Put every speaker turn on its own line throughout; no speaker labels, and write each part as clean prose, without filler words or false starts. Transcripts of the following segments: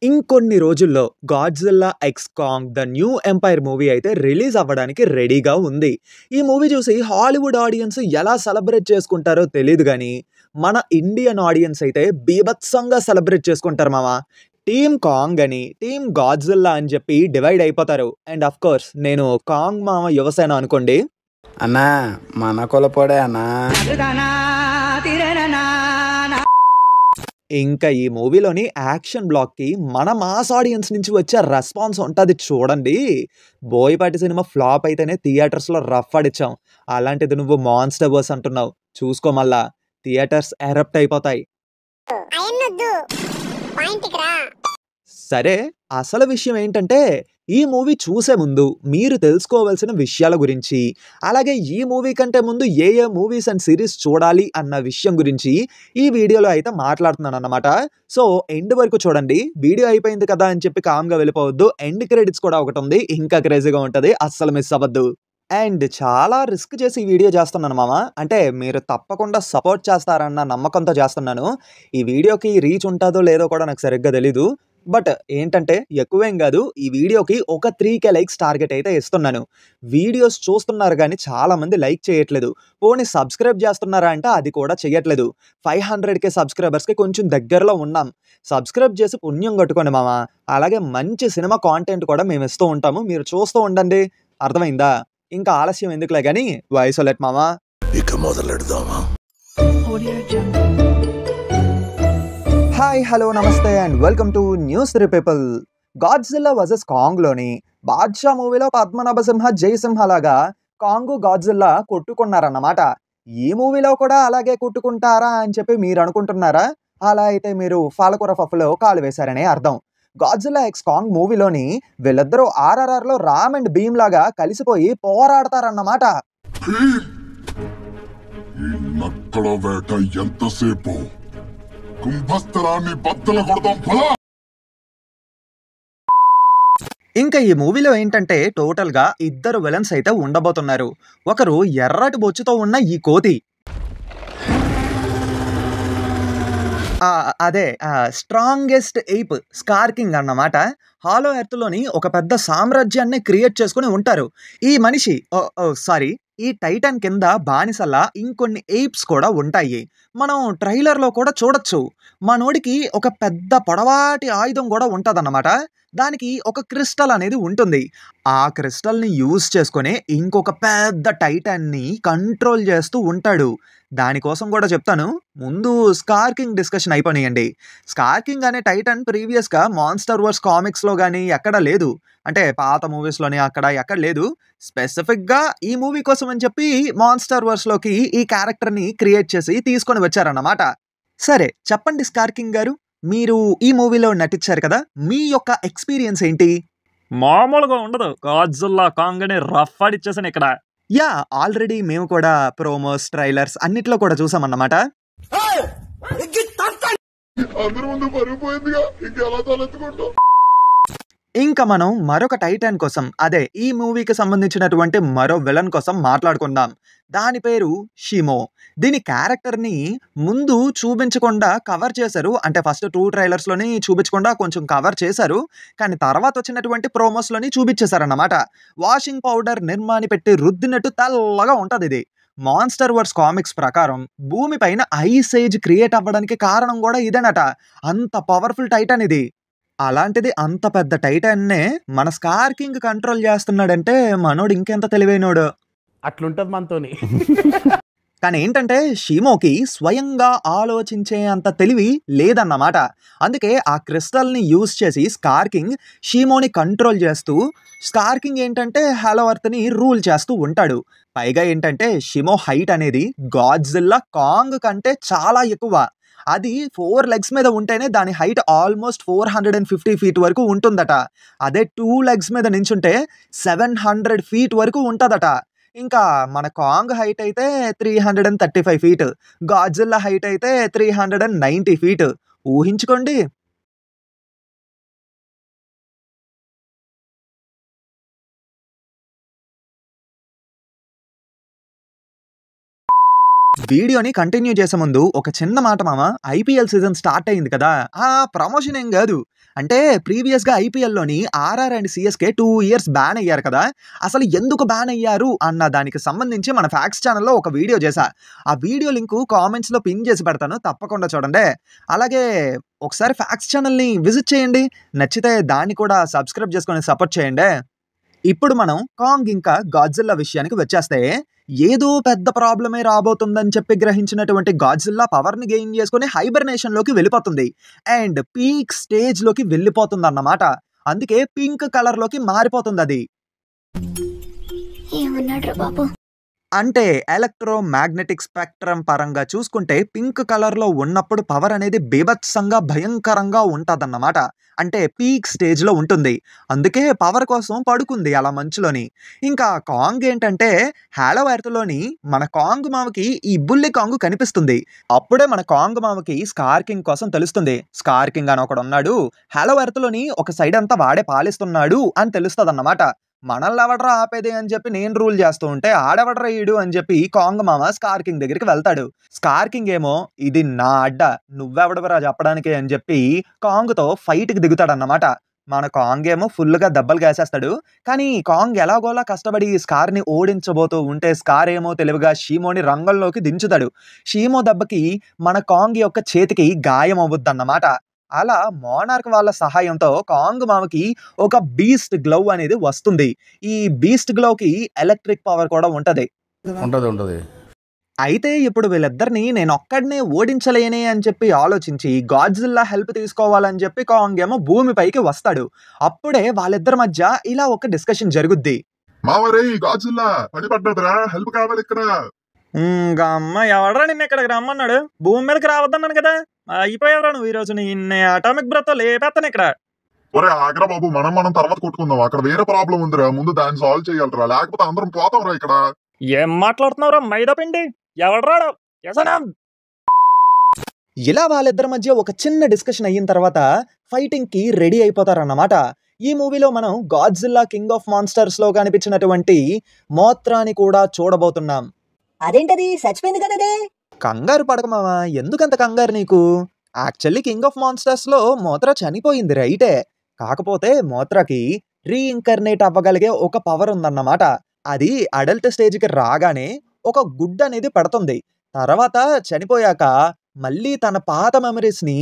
ఇంకొన్ని రోజుల్లో 'Godzilla x Kong the new empire' movie అయితే రిలీజ్ అవ్వడానికి రెడీగా ఉంది. ఈ మూవీ చూసి హాలీవుడ్ ఆడియన్స్ ఎలా సెలబ్రేట్ చేసుకుంటారో తెలీదు గానీ, మన ఇండియన్ ఆడియన్స్ అయితే బీభత్సంగా సెలబ్రేట్ చేసుకుంటారు మామ. టీమ్ కాంగ్ అని, టీమ్ గాడ్జిల్లా అని చెప్పి డివైడ్ అయిపోతారు. అండ్ ఆఫ్ కోర్స్ నేను కాంగ్ మామ యువసేన అనుకోండి.
అన్నా మన కొలపోడే అన్నా.
ఇంకా ఈ మూవీలోని యాక్షన్ బ్లాక్‌కి మన మాస్ ఆడియన్స్ నుంచి వచ్చే రెస్పాన్స్ ఉంటది చూడండి. 'బోయపాటి' సినిమా ఫ్లాప్ అయితేనే థియేటర్స్‌లో రఫ్ ఆడిచ్చాం. అలాంటిది నువ్వు 'మాన్‌స్టర్ వర్స్' అంటున్నావు. చూసుకో మళ్ళా థియేటర్స్ ఎరప్ట్ అయిపోతాయి.
అయన్నొద్దు, పాయింట్‌కి రా.
సరే, అసలు విషయం ఏంటంటే, ఈ మూవీ చూసే ముందు మీరు తెలుసుకోవాల్సిన విషయాల గురించి, అలాగే ఈ మూవీ కంటే ముందు ఏ ఏ మూవీస్ అండ్ సిరీస్ చూడాలి అన్న విషయం గురించి ఈ వీడియోలో అయితే మాట్లాడుతున్నానన్నమాట. సో, ఎండ్ వరకు చూడండి. వీడియో అయిపోయింది కదా అని చెప్పి కామ్‌గా వెళ్ళిపోవద్దు. ఎండ్ క్రెడిట్స్ కూడా ఒకటుంది. ఇంకా క్రేజీగా ఉంటది. అస్సలు మిస్ అవ్వద్దు. అండ్ చాలా రిస్క్ చేసి ఈ వీడియో చేస్తున్నాను మామ. అంటే మీరు తప్పకుండా సపోర్ట్ చేస్తారన్న నమ్మకంతో చేస్తున్నాను. ఈ వీడియోకి రీచ్ ఉంటదో లేదో కూడా నాకు సరిగ్గా తెలీదు. బట్ ఏంటంటే ఎక్కువేం గాదు. ఈ వీడియోకి ఒక 3,000 లైక్స్ టార్గెట్ అయితే ఇస్తున్నాను. వీడియోస్ చూస్తున్నారు గానీ చాలా మంది లైక్ చేయట్లేదు. పోనీ సబ్స్క్రైబ్ చేస్తున్నారా అంటే అది కూడా చెయ్యట్లేదు. 500,000 సబ్స్క్రైబర్స్‌కి కొంచెం దగ్గరలో ఉన్నాం. సబ్స్క్రైబ్ చేసి పుణ్యం కట్టుకోండి మామ. అలాగే మంచి సినిమా కాంటెంట్ కూడా మేము ఇస్తూ ఉంటాము. మీరు చూస్తూ ఉండండి. అర్థమైందా? ఇంకా ఆలస్యం ఎందుకులే గానీ వాయిస్ లెట్ మామ.
ఇక మొదలెడదామా?
హాయ్, హలో, నమస్తే and welcome to news 3 people. 'Godzilla versus కాంగ్'లోని 'బాద్‌షా' మూవీలో పద్మనాభ సింహ, జయసింహ లాగా కాంగు, గాడ్జిల్లా కొట్టుకున్నారన్నమాట. ఈ మూవీలో కూడా అలాగే కొట్టుకుంటారా అని చెప్పి మీరు అనుకుంటున్నారా? అలా అయితే మీరు పాలకూర పప్పులో కాలు వేశారనే అర్థం. 'గాడ్జిల్లా ఎక్స్ కాంగ్' మూవీలోని వీళ్ళిద్దరూ ఆర్ఆర్ఆర్‌లో రామ్ అండ్ భీమ్ లాగా కలిసిపోయి పోరాడతారన్నమాట.
ఈ నక్కల వేట ఎంతసేపు? కుంభస్థలాన్ని బద్దలు కొడదాం పదా.
ఇంకా ఈ మూవీలో ఏంటంటే టోటల్‌గా ఇద్దరు విలన్స్ అయితే ఉండబోతున్నారు. ఒకరు ఎర్రటి బొచ్చుతో ఉన్న ఈ కోతి. అదే స్ట్రాంగెస్ట్ ఎయిప్ స్కార్ కింగ్ అన్నమాట. హాలో ఎర్త్‌లోని ఒక పెద్ద సామ్రాజ్యాన్ని క్రియేట్ చేసుకొని ఉంటారు. ఈ మనిషి సారీ, ఈ టైటాన్ కింద బానిసల్లా ఇంకొన్ని ఎయిప్స్ కూడా ఉంటాయి. మనం ట్రైలర్‌లో కూడా చూడొచ్చు. మనోడికి ఒక పెద్ద పొడవాటి ఆయుధం కూడా ఉంటదన్నమాట. దానికి ఒక క్రిస్టల్ అనేది ఉంటుంది. ఆ క్రిస్టల్‌ని యూజ్ చేసుకొని ఇంకొక పెద్ద టైటాన్‌ని కంట్రోల్ చేస్తూ ఉంటాడు. దానికోసం కూడా చెప్తాను. ముందు స్కార్ కింగ్ డిస్కషన్ అయిపోనియండి. స్కార్ కింగ్ అనే టైటాన్ ప్రీవియస్‌గా 'మాన్‌స్టర్ వర్స్' కామిక్స్‌లో గాని ఎక్కడ లేదు. అంటే పాత మూవీస్‌లోని అక్కడ ఎక్కడ లేదు. స్పెసిఫిక్‌గా ఈ మూవీ కోసం అని చెప్పి 'మాన్‌స్టర్ వర్స్‌లోకి' ఈ క్యారెక్టర్‌ని క్రియేట్ చేసి తీసుకొని వచ్చారన్నమాట. సరే, చెప్పండి స్కార్ కింగ్ గారు. మీరు ఈ మూవీలో నటించారు కదా! మీ యొక్క ఎక్స్‌పీరియన్స్ ఏంటి?
మామూలుగా ఉండదు. 'గాడ్జిల్లా కాంగ్' అని రఫ్ ఆడిచ్చేసాను ఇక్కడ.
యాహ్! ఆల్రెడీ మేము కూడా ప్రోమోస్, ట్రైలర్స్ అన్నిట్లో కూడా చూసామన్నమాట.
అందరి ముందు పరుగు ఇంకెలా తలెత్తుకుంటాం?
ఇంకా మనం మరొక టైటాన్ కోసం, అదే ఈ మూవీకి సంబంధించినటువంటి మరో విలన్ కోసం మాట్లాడుకుందాం. దాని పేరు షిమో. దీని క్యారెక్టర్‌ని ముందు చూపించకుండా కవర్ చేశారు. అంటే ఫస్ట్ 2 ట్రైలర్స్‌లోని చూపించకుండా కొంచెం కవర్ చేశారు. కానీ తర్వాత వచ్చినటువంటి ప్రోమోస్‌లోని చూపించేశారన్నమాట. వాషింగ్ పౌడర్ నిర్మాని పెట్టి రుద్దినట్టు తెల్లగా ఉంటదిది. 'మాన్‌స్టర్ వర్స్' కామిక్స్ ప్రకారం భూమి పైన ఐస్ ఏజ్ క్రియేట్ అవ్వడానికి కారణం కూడా ఇదేనట. అంత పవర్‌ఫుల్ టైటాన్ ఇది. అలాంటిది అంత పెద్ద టైటాన్‌నే మన స్కార్ కింగ్ కంట్రోల్ చేస్తున్నాడంటే మనోడు ఇంకెంత తెలివైనోడో.
అట్లుంటది మనతోని.
కానీ ఏంటంటే షిమోకి స్వయంగా ఆలోచించే అంత తెలివి లేదన్నమాట. అందుకే ఆ క్రిస్టల్‌ని యూజ్ చేసి స్కార్ కింగ్ షిమోని కంట్రోల్ చేస్తూ, స్కార్ కింగ్ ఏంటంటే హాలో ఎర్త్‌ని రూల్ చేస్తూ ఉంటాడు. పైగా ఏంటంటే షిమో హైట్ అనేది గాడ్జిల్లా కాంగ్ కంటే చాలా ఎక్కువ. అది 4 లెగ్స్ మీద ఉంటేనే దాని హైట్ ఆల్మోస్ట్ 450 ఫీట్ వరకు ఉంటుందట. అదే 2 లెగ్స్ మీద నించుంటే 700 ఫీట్ వరకు ఉంటదట. ఇంకా మన కాంగ్ హైట్ అయితే 335 ఫీట్. గాడ్జిల్లా హైట్ అయితే 390 ఫీట్. ఊహించుకోండి. వీడియోని కంటిన్యూ చేసే ముందు ఒక చిన్న మాట మామ, ఐపీఎల్ సీజన్ స్టార్ట్ అయింది కదా, ప్రమోషన్ ఏం కాదు. అంటే ప్రీవియస్గా ఐపీఎల్లోని RR and CSK 2 years ban అయ్యారు కదా, అసలు ఎందుకు బ్యాన్ అయ్యారు అన్న దానికి సంబంధించి మన ఫ్యాక్స్ ఛానల్లో ఒక వీడియో చేశా. ఆ వీడియో లింకు కామెంట్స్లో పిన్ చేసి పెడతాను, తప్పకుండా చూడండి. అలాగే ఒకసారి ఫ్యాక్స్ ఛానల్ని విజిట్ చేయండి, నచ్చితే దాన్ని కూడా సబ్స్క్రైబ్ చేసుకొని సపోర్ట్ చేయండి. ఇప్పుడు మనం కాంగ్ ఇంకా గాడ్జిల్లా విషయానికి వచ్చేస్తే, ఏదో పెద్ద ప్రాబ్లమే రాబోతుందని చెప్పి గ్రహించినటువంటి గాడ్జిల్లా పవర్ని గెయిన్ చేసుకుని హైబర్నేషన్లోకి వెళ్ళిపోతుంది అండ్ పీక్ స్టేజ్లోకి వెళ్ళిపోతుంది అన్నమాట. అందుకే పింక్ కలర్లోకి మారిపోతుంది అది. అంటే ఎలక్ట్రోమాగ్నెటిక్ స్పెక్ట్రమ్ పరంగా చూసుకుంటే పింక్ కలర్లో ఉన్నప్పుడు పవర్ అనేది బీభత్సంగా భయంకరంగా ఉంటుందన్నమాట. అంటే పీక్ స్టేజ్లో ఉంటుంది. అందుకే పవర్ కోసం పడుకుంది అలా మంచులోని. ఇంకా కాంగ్ ఏంటంటే హాలో ఎర్త్లోని మన కాంగ్ మామకి ఈ బుల్లి కాంగ్ కనిపిస్తుంది. అప్పుడే మన కాంగ్ మామకి స్కార్ కింగ్ కోసం తెలుస్తుంది. స్కార్ కింగ్ అని ఒకడు ఉన్నాడు, హాలో ఎర్త్లోని ఒక సైడ్ అంతా వాడే పాలిస్తున్నాడు అని తెలుస్తుంది అన్నమాట. మనల్ని ఎవడరా ఆపేది అని చెప్పి నేను రూల్ చేస్తూ ఉంటే ఆడెవడరా ఈడు అని చెప్పి కాంగ్ మామ స్కార్ కింగ్ దగ్గరికి వెళ్తాడు. స్కార్ కింగ్ ఏమో ఇది నా అడ్డ, నువ్వెవడవరా చెప్పడానికి అని చెప్పి కాంగ్తో ఫైట్కి దిగుతాడన్నమాట. మన కాంగ్ ఏమో ఫుల్గా దెబ్బలు వేసేస్తాడు. కానీ కాంగ్ ఎలాగోలా కష్టపడి స్కార్ని ఓడించబోతూ ఉంటే స్కార్ ఏమో తెలివిగా షీమోని రంగంలోకి దించుతాడు. షీమో దెబ్బకి మన కాంగ్ యొక్క చేతికి గాయం అవ్వుద్ది అన్నమాట. అలా మోనార్క్ వాళ్ళ సహాయంతో కాంగ్ మామకి ఒక బీస్ట్ గ్లవ్ అనేది వస్తుంది. ఈ బీస్ట్ గ్లవ్కి ఎలక్ట్రిక్ పవర్ కూడా ఉంటది. అయితే ఇప్పుడు వీళ్ళిద్దరిని నేను ఒక్కడనే ఓడించలేనే అని చెప్పి ఆలోచించి గాడ్జిల్లా హెల్ప్ తీసుకోవాలని చెప్పి కాంగ్ ఏమో భూమిపైకి వస్తాడు. అప్పుడే వాళ్ళిద్దరి మధ్య ఇలా ఒక డిస్కషన్ జరుగుద్ది.
మావరే గాడ్జిల్లా పడిపడ్డదిరా, హెల్ప్ కావాలి ఇక్కడ.
అమ్మ ఎవడరా నిన్న ఇక్కడికి రమ్మన్నాడు? భూమి మీదకి రావద్దన్నాను కదా, అయిపోయావరా నువ్వు. ఈరోజు నిన్నే అటామిక్ బ్రెత్ లేపేస్తాను ఇక్కడ.
ఒరే ఆగ్రా బాబు, మనం తర్వాత కొట్టుకుందాం. అక్కడ వేరే ప్రాబ్లం ఉందిరా, ముందు దాన్ని సాల్వ్ చేయాలరా, లేకపోతే అందరం పోతాం రా ఇక్కడ.
ఏం మాట్లాడుతున్నావురా మైదా పిండి? ఎవడరాడు?
ఇలా వాళ్ళిద్దరి మధ్య ఒక చిన్న డిస్కషన్ అయిన తర్వాత ఫైటింగ్ కి రెడీ అయిపోతారన్నమాట. ఈ మూవీలో మనం గాడ్జిల్లా కింగ్ ఆఫ్ మాన్స్టర్స్ లో కనిపించినటువంటి మోత్రాని కూడా చూడబోతున్నాం.
అదేంటది చచ్చిపోయింది కదా?
కంగారు పడక మామ, ఎందుకంత కంగారు నీకు? యాక్చువల్లీ కింగ్ ఆఫ్ మాన్స్టర్స్ లో మోత్రా చనిపోయింది రైటే, కాకపోతే మోత్రాకి రీఇన్కర్నేట్ అవ్వగలిగే ఒక పవర్ ఉందన్నమాట. అది అడల్ట్ స్టేజ్కి రాగానే ఒక గుడ్ అనేది పడుతుంది. తర్వాత చనిపోయాక మళ్ళీ తన పాత మెమరీస్ ని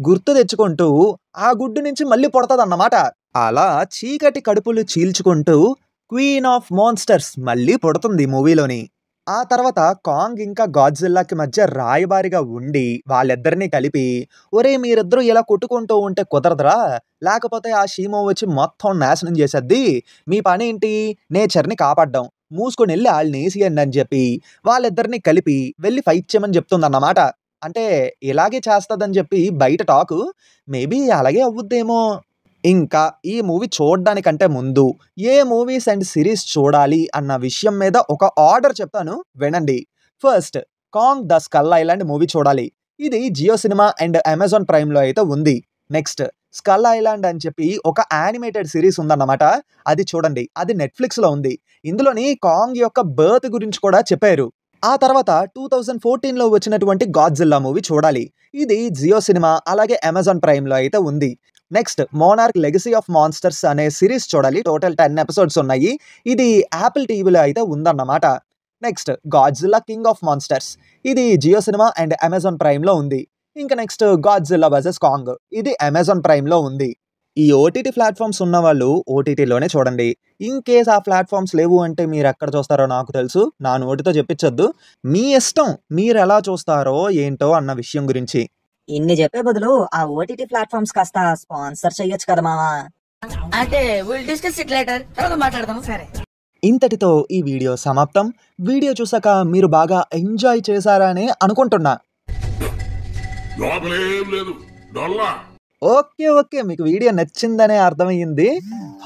గుర్తు తెచ్చుకుంటూ ఆ గుడ్డు నుంచి మళ్ళీ పుడతదన్నమాట. అలా చీకటి కడుపులు చీల్చుకుంటూ క్వీన్ ఆఫ్ మాన్స్టర్స్ మళ్ళీ పుడుతుంది మూవీలోని. ఆ తర్వాత కాంగ్ ఇంకా గాడ్జిల్లాకి మధ్య రాయబారిగా ఉండి వాళ్ళిద్దరినీ కలిపి, ఒరే మీరిద్దరూ ఇలా కొట్టుకుంటూ ఉంటే కుదరదురా, లేకపోతే ఆ షీమో వచ్చి మొత్తం నాశనం చేసేద్ది, మీ పని ఏంటి నేచర్ని కాపాడ్డం, మూసుకొని వెళ్ళి వాళ్ళని వేసియండి అని చెప్పి వాళ్ళిద్దరినీ కలిపి వెళ్ళి ఫైట్ చేయమని చెప్తుందన్నమాట. అంటే ఇలాగే చేస్తుందని చెప్పి బయట టాకు, మేబీ అలాగే అవుద్దేమో. ఇంకా ఈ మూవీ చూడడానికంటే ముందు ఏ మూవీస్ అండ్ సిరీస్ చూడాలి అన్న విషయం మీద ఒక ఆర్డర్ చెప్తాను, వినండి. First Kong the skull island movie చూడాలి. ఇది జియో సినిమా అండ్ అమెజాన్ ప్రైమ్లో అయితే ఉంది. నెక్స్ట్ స్కల్ ఐలాండ్ అని చెప్పి ఒక యానిమేటెడ్ సిరీస్ ఉందన్నమాట, అది చూడండి. అది నెట్ఫ్లిక్స్లో ఉంది. ఇందులోని కాంగ్ యొక్క బర్త్ గురించి కూడా చెప్పారు. ఆ తర్వాత 2014లో వచ్చినటువంటి గాడ్జిల్లా మూవీ చూడాలి. ఇది జియో సినిమా అలాగే అమెజాన్ ప్రైమ్లో అయితే ఉంది. Next monarch legacy of monsters అనే సిరీస్ చూడాలి. టోటల్ 10 episodes ఉన్నాయి. ఇది యాపిల్ టీవీలో అయితే ఉందన్నమాట. Next Godzilla king of monsters, ఇది జియో సినిమా అండ్ అమెజాన్ ప్రైమ్లో ఉంది. ఇంకా నెక్స్ట్ గాడ్జిల్లా వర్సెస్ కాంగ్, ఇది అమెజాన్ ప్రైమ్లో ఉంది. ఈ ఓటీటీ ప్లాట్ఫామ్స్ ఉన్న వాళ్ళు ఓటీటీలోనే చూడండి. ఇన్ కేస్ ఆ ప్లాట్ఫామ్స్ లేవు అంటే మీరు ఎక్కడ చూస్తారో నాకు తెలుసు, నా నోటితో చెప్పించొద్దు. మీ ఇష్టం, మీరు ఎలా చూస్తారో ఏంటో అన్న విషయం గురించి.
ఇన్ని చెప్పే బదులు ఆ ఓటీటీ ప్లాట్ఫామ్స్ కాస్త స్పాన్సర్ చేయొచ్చు కదా మావా.
అంటే విల్ డిస్కస్ ఇట్ లేటర్, తర్వాత మాట్లాడదాం. సరే,
ఇంతటితో ఈ వీడియో సమాప్తం. వీడియో చూసాక మీరు బాగా ఎంజాయ్ చేశారని అనుకుంటున్నా.
లోపలేం లేదు, డొల్లా.
ఓకే, మీకు వీడియో నచ్చిందనే అర్థమయ్యింది.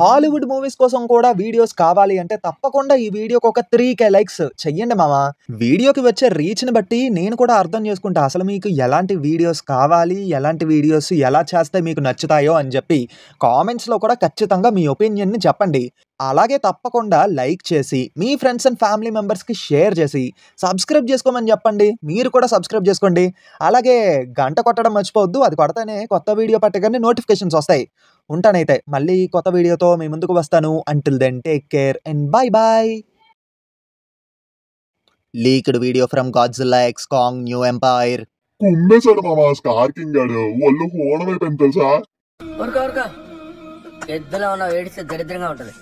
హాలీవుడ్ మూవీస్ కోసం కూడా వీడియోస్ కావాలి అంటే తప్పకుండా ఈ వీడియోకి ఒక 3K లైక్స్ చెయ్యండి మామ. వీడియోకి వచ్చే రీచ్ని బట్టి నేను కూడా అర్థం చేసుకుంటా అసలు మీకు ఎలాంటి వీడియోస్ కావాలి, ఎలాంటి వీడియోస్ ఎలా చేస్తే మీకు నచ్చుతాయో అని చెప్పి కామెంట్స్లో కూడా ఖచ్చితంగా మీ ఒపీనియన్ని చెప్పండి. అలాగే తప్పకుండా లైక్ చేసి మీ ఫ్రెండ్స్ అండ్ ఫ్యామిలీ మెంబర్స్కి షేర్ చేసి సబ్స్క్రైబ్ చేసుకోమని చెప్పండి. మీరు కూడా సబ్స్క్రైబ్ చేసుకోండి. అలాగే గంట కొట్టడం మర్చిపోవద్దు. అది కొడితేనే కొత్త వీడియో పెట్టగానే నోటిఫికేషన్స్ వస్తాయి. ఉంటానైతే మళ్ళీ కొత్త వీడియోతో మీ ముందుకు వస్తాను. Until then take care and bye bye. Leaked video from Godzilla x Kong new empire.
కుమ్మేశాడు మామ స్కార్ కింగ్ గాడు. ఒళ్ళు హోణమైపోయింది తెలుసా.
ఊరుకో ఊరుకో ఎద్దులో ఉన్న ఏడిస్తే దరిద్రంగా ఉంటది.